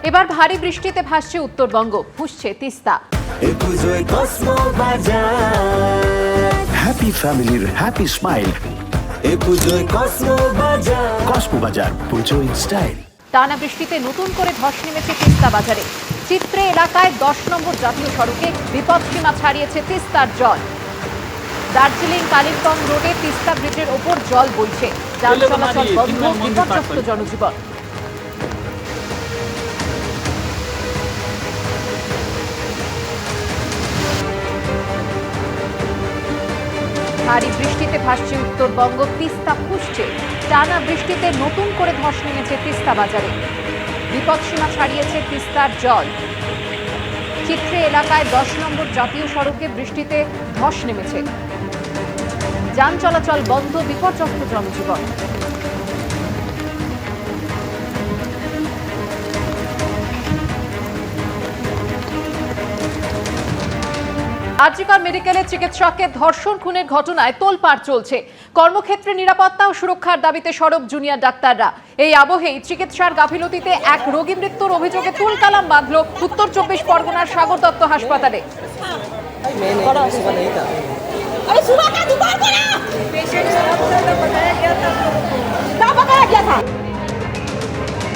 এবার ভারী বৃষ্টিতে ভাসছে উত্তরবঙ্গ, ফুঁসছে তিস্তা। হ্যাপি ফ্যামিলির হ্যাপি স্মাইল। কসমো বাজার, পুজো ইন স্টাইল। টানা বৃষ্টিতে নতুন করে ধস নেমেছে তিস্তা বাজারে। চিত্রে এলাকায় 10 নম্বর জাতীয় সড়কে বিপদসীমা ছাড়িয়েছে তিস্তার জল। দার্জিলিং কালিম্পং রোডে তিস্তা ব্রিজের ওপর জল বইছে, যান চলাচল বন্ধ, বিপর্যস্ত জনজীবন। ভারী বৃষ্টিতে ভাসছে উত্তরবঙ্গ, তিস্তা ফুঁসছে। টানা বৃষ্টিতে নতুন করে ধস নেমেছে তিস্তা বাজারে। বিপদসীমা ছাড়িয়েছে তিস্তার জল। চিত্রে এলাকায় 10 নম্বর জাতীয় সড়কে বৃষ্টিতে ধস নেমেছে, যান চলাচল বন্ধ, বিপর্যস্ত জনজীবন। আরজিকর মেডিকেলের চিকিৎসককে ধর্ষণ খুনের ঘটনায় তোলপাড় চলছে। কর্মক্ষেত্রে নিরাপত্তা ও সুরক্ষার দাবিতে সরব জুনিয়র ডাক্তাররা। এই আবহেই চিকিৎসার গাফিলতিতে এক রোগী মৃত্যুর অভিযোগে তুলকালাম বাঁধল উত্তর 24 পরগনার সাগর দত্ত হাসপাতালে।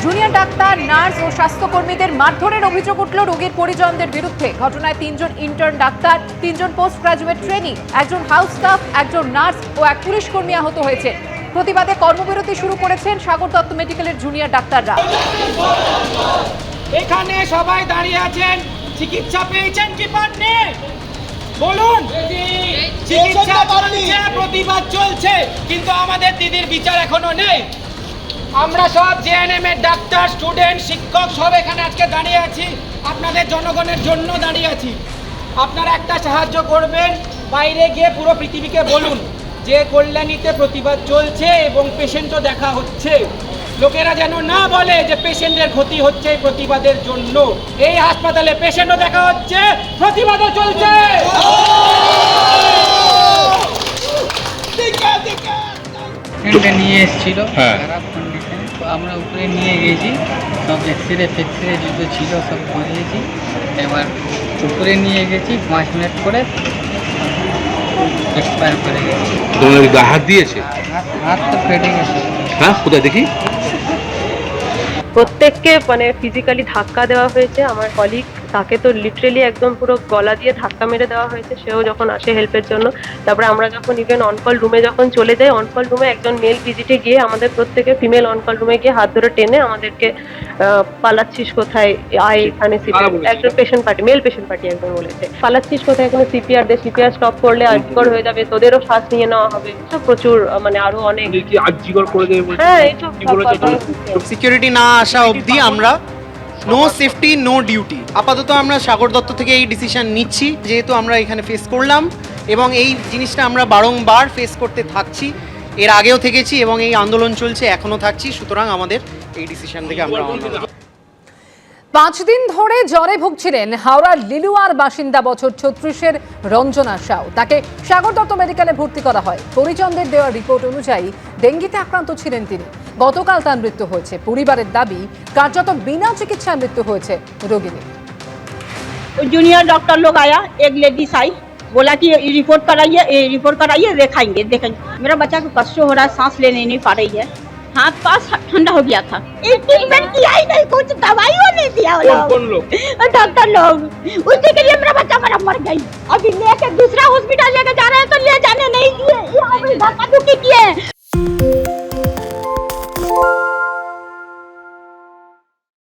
জুনিয়র ডাক্তার, নার্স ও স্বাস্থ্যকর্মীদের মারধরের অভিযোগ উঠল রোগীর পরিজনদের বিরুদ্ধে। ঘটনায় 3 জন ইন্টার্ন ডাক্তার, 3 জন পোস্ট গ্রাজুয়েট ট্রেনি, একজন হাউস স্টাফ, একজন নার্স ও এক পুলিশ কর্মী আহত হয়েছে। প্রতিবাদে কর্মবিরতি শুরু করেছেন সাগর দত্ত মেডিকেলের জুনিয়র ডাক্তাররা। এখানে সবাই দাঁড়িয়ে আছেন, চিকিৎসা পেয়েছেন কি পাননি বলুন? চিকিৎসা চলছে, প্রতিবাদ চলছে, কিন্তু আমাদের দিদির বিচার এখনো নেই। আমরা সব জেএনএম এর ডাক্তার, স্টুডেন্ট, শিক্ষক সব এখানে আজকে দাঁড়িয়ে আছি, আপনাদের জনগণের জন্য দাঁড়িয়ে আছি। আপনারা একটা সাহায্য করবেন, বাইরে গিয়ে পুরো পৃথিবীকে বলুন যে কল্যাণীতে প্রতিবাদ চলছে এবং পেশেন্টও দেখা হচ্ছে। লোকেরা যেন না বলে যে পেশেন্টের ক্ষতি হচ্ছে এই প্রতিবাদের জন্য। এই হাসপাতালে পেশেন্টও দেখা হচ্ছে, প্রতিবাদও চলছে। নিয়ে এসেছিল খারাপ কন্ডিশনে, তো আমরা উপরে নিয়ে গেছি, সব এক্সরে ফেক্সরে যুদ্ধ ছিল সব করিয়েছি। এবার উপরে নিয়ে গেছি, 5 মিনিট করে এক্সপায়ার করে গেছি। তোমাদের গা হাত দিয়েছে? হাত তো ফেটে গেছে। হ্যাঁ, কোথায় দেখি? প্রত্যেককে মানে ফিজিক্যালি ধাক্কা দেওয়া হয়েছে। আমার কলিগ, তাকে তো লিটারেলি একদম পুরো গলা দিয়ে ধাক্কা মেরে দেওয়া হয়েছে, সেও যখন আসে হেল্পের জন্য। তারপরে আমরা যখন ইভেন অনকল রুমে যখন চলে যাই, অনকল রুমে একজন মেল ভিজিটে গিয়ে আমাদের প্রত্যেকে ফিমেল অনকল রুমে গিয়ে হাত ধরে টেনে আমাদেরকে পালাচ্ছিস কোথায়, আয় এখানে সিপিআর। একজন patient party, male patient party একজন বলেছে, পালাচ্ছিস কোথায়, এখানে সিপিআর দে, সিপিআর স্টপ করলে আর্জিকর হয়ে যাবে, তোদেরও শ্বাস নিয়ে নেওয়া হবে। তো প্রচুর মানে আরো অনেক হ্যাঁ, এইসব সিকিউরিটি না আসা অবধি আমরা নো সেফটি নো ডিউটি। আপাতত আমরা সাগর দত্ত থেকে এই ডিসিশন নিচ্ছি, যেহেতু আমরা এখানে ফেস করলাম এবং এই জিনিসটা আমরা বারংবার ফেস করতে থাকছি, এর আগেও থেকেছি এবং এই আন্দোলন চলছে, এখনো থাকছি। সুতরাং আমাদের এই ডিসিশন থেকে আমরা 5 দিন ধরে জ্বরে ভুগছিলেন হাওড়ার লিলুয়ার বাসিন্দা বছর 36-এর রঞ্জনা সাউ। তাকে সাগর দত্ত মেডিকেলে ভর্তি করা হয়। পরিজনদের দেওয়া রিপোর্ট অনুযায়ী ডেঙ্গিতে আক্রান্ত ছিলেন তিনি। গতকাল তার মৃত্যু হয়েছে। পরিবারের দাবি, কার্যত বিনা চিকিৎসায় মৃত্যু হয়েছে রোগীর। जूनियर डॉक्टर लोग आया, एक लेडीज आई, बोला कि रिपोर्ट कराइए देखेंगे। मेरा बच्चा को कष्ट हो रहा है, सांस लेने नहीं पा रही है, हाथ पास ठंडा हो गया था। ट्रीटमेंट किया ही नहीं, कुछ दवाई नहीं दिया डॉक्टर लोग। उसी के लिए मेरा बच्चा मर गई। अभी लेके दूसरा हॉस्पिटल लेके जा रहे हैं तो ले जाने नहीं दिए, धक्का धुक्की किए।